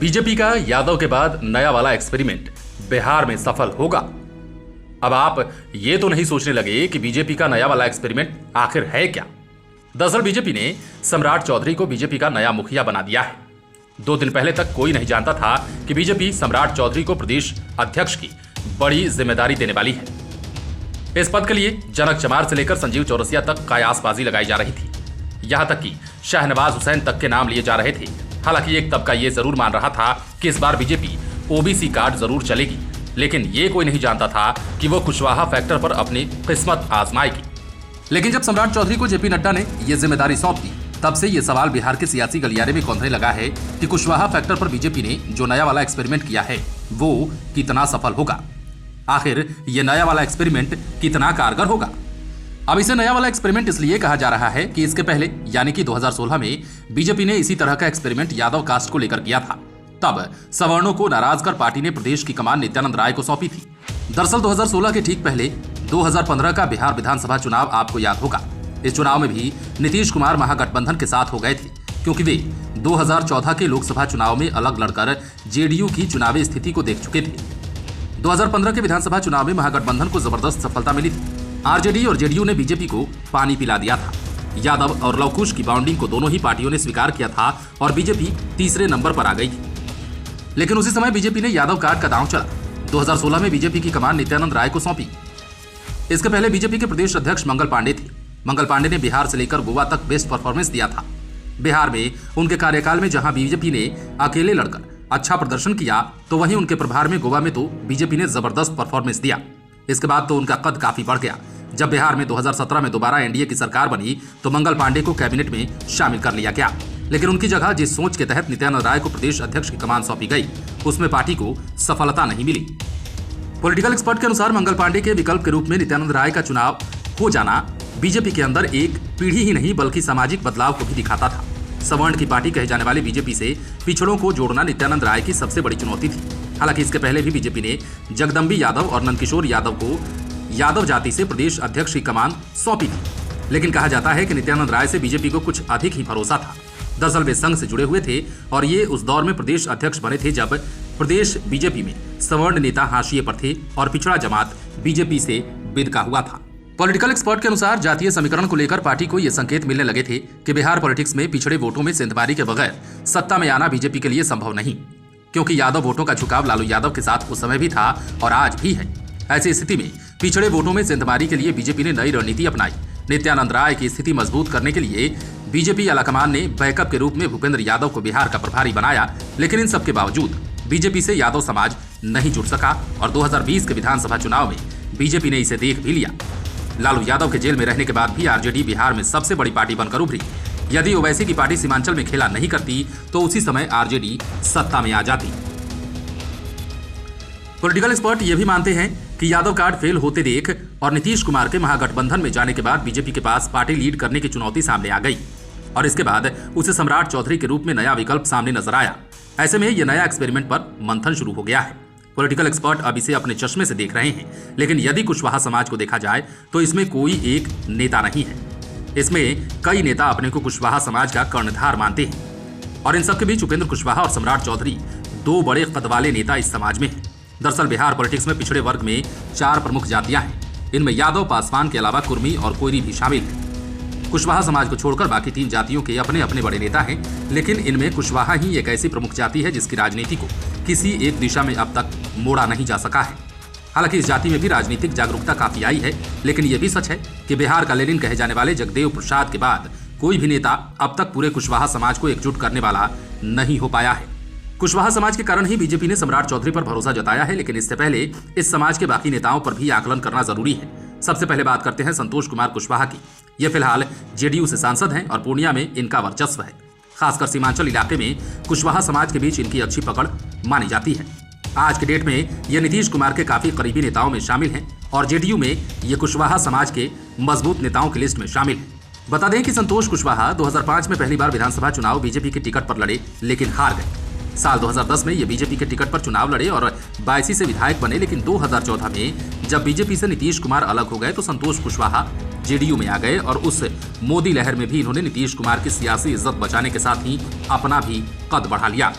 BJP का यादव के बाद नया वाला एक्सपेरिमेंट बिहार में सफल होगा। अब आप ये तो नहीं सोचने लगे कि बीजेपी का नया वाला एक्सपेरिमेंट आखिर है क्या। दरअसल बीजेपी ने सम्राट चौधरी को बीजेपी का नया मुखिया बना दिया है। 2 दिन पहले तक कोई नहीं जानता था कि बीजेपी सम्राट चौधरी को प्रदेश अध्यक्ष की बड़ी जिम्मेदारी देने वाली है। इस पद के लिए जनक चमार से लेकर संजीव चौरसिया तक कयासबाजी लगाई जा रही थी। यहां तक कि शाहनवाज हुसैन तक के नाम लिए जा रहे थे। हालांकि एक तबका ये जरूर मान रहा था कि इस बार बीजेपी ओबीसी कार्ड जरूर चलेगी, लेकिन ये कोई नहीं जानता था कि वो कुशवाहा फैक्टर पर अपनी किस्मत आजमाएगी। लेकिन जब सम्राट चौधरी को जेपी नड्डा ने यह जिम्मेदारी सौंप दी, तब से ये सवाल बिहार के सियासी गलियारे में कौंधने लगा है कि कुशवाहा फैक्टर पर बीजेपी ने जो नया वाला एक्सपेरिमेंट किया है वो कितना सफल होगा। आखिर ये नया वाला एक्सपेरिमेंट कितना कारगर होगा। अब इसे नया वाला एक्सपेरिमेंट इसलिए कहा जा रहा है कि इसके पहले यानी कि 2016 में बीजेपी ने इसी तरह का एक्सपेरिमेंट यादव कास्ट को लेकर किया था। तब सवर्णों को नाराज कर पार्टी ने प्रदेश की कमान नित्यानंद राय को सौंपी थी। दरअसल 2016 के ठीक पहले 2015 का बिहार विधानसभा चुनाव आपको याद होगा। इस चुनाव में भी नीतीश कुमार महागठबंधन के साथ हो गए थे, क्योंकि वे 2014 के लोकसभा चुनाव में अलग लड़कर जेडीयू की चुनावी स्थिति को देख चुके थे। 2015 के विधानसभा चुनाव में महागठबंधन को जबरदस्त सफलता मिली थी। आरजेडी और जेडीयू ने बीजेपी को पानी पिला दिया था। यादव और लवकुश की बाउंडिंग को दोनों ही पार्टियों ने स्वीकार किया था और बीजेपी तीसरे नंबर पर आ गई थी। लेकिन उसी समय बीजेपी ने यादव कार्ड का दांव चला। 2016 में बीजेपी की कमान नित्यानंद राय को सौंपी। इसके पहले बीजेपी के प्रदेश अध्यक्ष मंगल पांडे थे। मंगल पांडे ने बिहार से लेकर गोवा तक बेस्ट परफॉर्मेंस दिया था। बिहार में उनके कार्यकाल में जहां बीजेपी ने अकेले लड़कर अच्छा प्रदर्शन किया, तो वहीं उनके प्रभार में गोवा में तो बीजेपी ने जबरदस्त परफॉर्मेंस दिया। इसके बाद तो उनका कद काफी बढ़ गया। जब बिहार में 2017 में दोबारा एनडीए की सरकार बनी तो मंगल पांडे को कैबिनेट में शामिल कर लिया गया, लेकिन उनकी जगह जिस सोच के तहत नित्यानंद राय को प्रदेश अध्यक्ष की कमान सौंपी गई, उसमें पार्टी को सफलता नहीं मिली। पॉलिटिकल एक्सपर्ट के अनुसार मंगल पांडे के विकल्प के रूप में नित्यानंद राय का चुनाव हो जाना बीजेपी के अंदर एक पीढ़ी ही नहीं बल्कि सामाजिक बदलाव को भी दिखाता था। सवर्ण की पार्टी कहे जाने वाली बीजेपी से पिछड़ों को जोड़ना नित्यानंद राय की सबसे बड़ी चुनौती थी। हालांकि इसके पहले भी बीजेपी ने जगदम्बी यादव और नंदकिशोर यादव को यादव जाति से प्रदेश अध्यक्ष की कमान सौंपी थी, लेकिन कहा जाता है कि नित्यानंद राय से बीजेपी को कुछ अधिक ही भरोसा था। दरअसल वे संघ से जुड़े हुए थे और ये उस दौर में प्रदेश अध्यक्ष बने थे जब प्रदेश बीजेपी में सवर्ण नेता हाशिए पर थे और पिछड़ा जमात बीजेपी से बिदका हुआ था। पॉलिटिकल एक्सपर्ट के अनुसार जातीय समीकरण को लेकर पार्टी को ये संकेत मिलने लगे थे कि बिहार पॉलिटिक्स में पिछड़े वोटों में सेंधमारी के बगैर सत्ता में आना बीजेपी के लिए संभव नहीं, क्योंकि यादव वोटों का झुकाव लालू यादव के साथ उस समय भी था और आज भी है। ऐसी स्थिति में पिछड़े वोटों में सेंधमारी के लिए बीजेपी ने नई रणनीति अपनाई। नित्यानंद राय की स्थिति मजबूत करने के लिए बीजेपी आलाकमान ने बैकअप के रूप में भूपेंद्र यादव को बिहार का प्रभारी बनाया, लेकिन इन सब के बावजूद बीजेपी से यादव समाज नहीं जुड़ सका और 2020 के विधानसभा चुनाव में बीजेपी ने इसे देख भी लिया। लालू यादव के जेल में रहने के बाद भी आरजेडी बिहार में सबसे बड़ी पार्टी बनकर उभरी। यदि ओवैसी की पार्टी सीमांचल में खेला नहीं करती तो उसी समय आरजेडी सत्ता में आ जाती। पॉलिटिकल एक्सपर्ट ये भी मानते हैं कि यादव कार्ड फेल होते देख और नीतीश कुमार के महागठबंधन में जाने के बाद बीजेपी के पास पार्टी लीड करने की चुनौती सामने आ गई और इसके बाद उसे सम्राट चौधरी के रूप में नया विकल्प सामने नजर आया। ऐसे में यह नया एक्सपेरिमेंट पर मंथन शुरू हो गया है। पॉलिटिकल एक्सपर्ट अब इसे अपने चश्मे से देख रहे हैं, लेकिन यदि कुशवाहा समाज को देखा जाए तो इसमें कोई एक नेता नहीं है। इसमें कई नेता अपने को कुशवाहा समाज का कर्णधार मानते हैं और इन सबके बीच उपेंद्र कुशवाहा और सम्राट चौधरी 2 बड़े कद वाले नेता इस समाज में हैं। दरअसल बिहार पॉलिटिक्स में पिछड़े वर्ग में 4 प्रमुख जातियां हैं। इनमें यादव, पासवान के अलावा कुर्मी और कोयरी भी शामिल हैं। कुशवाहा समाज को छोड़कर बाकी 3 जातियों के अपने अपने बड़े नेता हैं, लेकिन इनमें कुशवाहा ही एक ऐसी प्रमुख जाति है जिसकी राजनीति को किसी एक दिशा में अब तक मोड़ा नहीं जा सका है। हालांकि इस जाति में भी राजनीतिक जागरूकता काफी आई है, लेकिन यह भी सच है कि बिहार का लेनिन कहे जाने वाले जगदेव प्रसाद के बाद कोई भी नेता अब तक पूरे कुशवाहा समाज को एकजुट करने वाला नहीं हो पाया है। कुशवाहा समाज के कारण ही बीजेपी ने सम्राट चौधरी पर भरोसा जताया है, लेकिन इससे पहले इस समाज के बाकी नेताओं पर भी आकलन करना जरूरी है। सबसे पहले बात करते हैं संतोष कुमार कुशवाहा की। ये फिलहाल जेडीयू से सांसद हैं और पूर्णिया में इनका वर्चस्व है। खासकर सीमांचल इलाके में कुशवाहा समाज के बीच इनकी अच्छी पकड़ मानी जाती है। आज के डेट में ये नीतीश कुमार के काफी करीबी नेताओं में शामिल हैं और जेडीयू में ये कुशवाहा समाज के मजबूत नेताओं की लिस्ट में शामिल है। बता दें कि संतोष कुशवाहा 2005 में पहली बार विधानसभा चुनाव बीजेपी के टिकट पर लड़े, लेकिन हार गए। साल 2010 में ये बीजेपी के टिकट पर चुनाव लड़े और 82 से विधायक बने, लेकिन 2014 में जब बीजेपी से नीतीश कुमार अलग हो गए तो संतोष कुशवाहा जेडीयू में आ गए और उस मोदी लहर में भी इन्होंने नीतीश कुमार की सियासी इज्जत बचाने के साथ ही अपना भी कद बढ़ा लिया।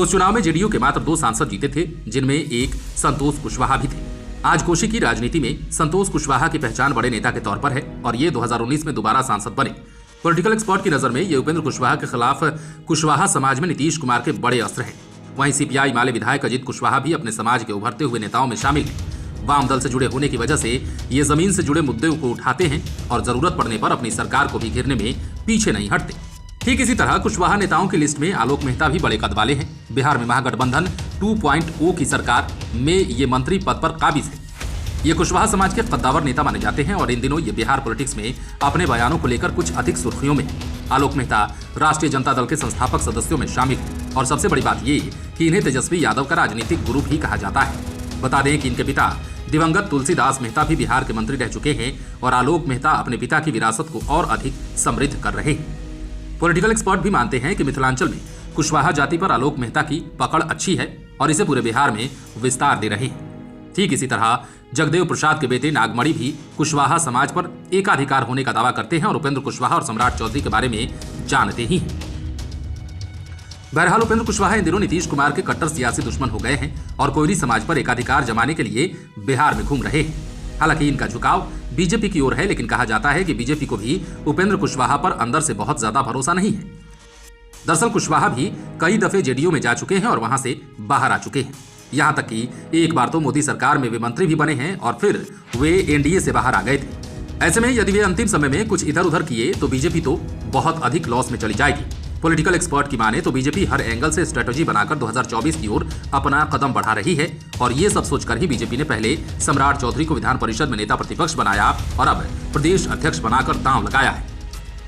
उस चुनाव में जेडीयू के मात्र 2 सांसद जीते थे, जिनमें एक संतोष कुशवाहा भी थे। आज कोशी की राजनीति में संतोष कुशवाहा की पहचान बड़े नेता के तौर पर है और ये 2019 में दोबारा सांसद बने। पॉलिटिकल एक्सपर्ट की नजर में ये उपेंद्र कुशवाहा के खिलाफ कुशवाहा समाज में नीतीश कुमार के बड़े अस्त्र हैं। वहीं सीपीआई माले विधायक अजित कुशवाहा भी अपने समाज के उभरते हुए नेताओं में शामिल हैं। वाम दल से जुड़े होने की वजह से ये जमीन से जुड़े मुद्दों को उठाते हैं और जरूरत पड़ने पर अपनी सरकार को भी घेरने में पीछे नहीं हटते। ठीक इसी तरह कुशवाहा नेताओं की लिस्ट में आलोक मेहता भी बड़े कद वाले हैं। बिहार में महागठबंधन 2.0 की सरकार में ये मंत्री पद पर काबिज है। ये कुशवाहा समाज के कद्दावर नेता माने जाते हैं और इन दिनों ये बिहार पॉलिटिक्स में अपने बयानों को लेकर कुछ अधिक सुर्खियों में है। आलोक मेहता राष्ट्रीय जनता दल के संस्थापक सदस्यों में शामिल है और सबसे बड़ी बात ये कि इन्हें तेजस्वी यादव का राजनीतिक गुरु भी कहा जाता है। बता दें कि इनके पिता दिवंगत तुलसीदास मेहता भी बिहार के मंत्री रह चुके हैं और आलोक मेहता अपने पिता की विरासत को और अधिक समृद्ध कर रहे हैं। पॉलिटिकल एक्सपर्ट भी मानते हैं कि मिथिलांचल में कुशवाहा जाति पर आलोक मेहता की पकड़ अच्छी है और इसे पूरे बिहार में विस्तार दे रहे हैं। ठीक इसी तरह जगदेव प्रसाद के बेटे नागमणि भी कुशवाहा समाज पर एकाधिकार होने का दावा करते हैं और उपेंद्र कुशवाहा और सम्राट चौधरी के बारे में जानते ही हैं। बहरहाल उपेंद्र कुशवाहा इन दिनों नीतीश कुमार के कट्टर सियासी दुश्मन हो गए हैं और कोयरी समाज पर एकाधिकार जमाने के लिए बिहार में घूम रहे हैं। हालांकि इनका झुकाव बीजेपी की ओर है, लेकिन कहा जाता है कि बीजेपी को भी उपेंद्र कुशवाहा पर अंदर से बहुत ज्यादा भरोसा नहीं है। दरअसल कुशवाहा भी कई दफे जेडीयू में जा चुके हैं और वहां से बाहर आ चुके हैं। यहां तक कि एक बार तो मोदी सरकार में वे मंत्री भी बने हैं और फिर वे एनडीए से बाहर आ गए थे। ऐसे में यदि वे अंतिम समय में कुछ इधर उधर किए तो बीजेपी तो बहुत अधिक लॉस में चली जाएगी। पॉलिटिकल एक्सपर्ट की माने तो बीजेपी हर एंगल से स्ट्रेटजी बनाकर 2024 की ओर अपना कदम बढ़ा रही है और ये सब सोचकर ही बीजेपी ने पहले सम्राट चौधरी को विधान परिषद में नेता प्रतिपक्ष बनाया और अब प्रदेश अध्यक्ष बनाकर दांव लगाया है।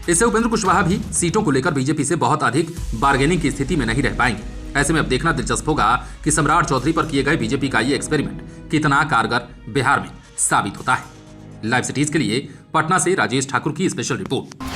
इससे उपेंद्र कुशवाहा भी सीटों को लेकर बीजेपी से बहुत अधिक बार्गेनिंग की स्थिति में नहीं रह पाएंगे। ऐसे में अब देखना दिलचस्प होगा कि सम्राट चौधरी पर किए गए बीजेपी का ये एक्सपेरिमेंट कितना कारगर बिहार में साबित होता है। लाइव सिटीज के लिए पटना से राजेश ठाकुर की स्पेशल रिपोर्ट।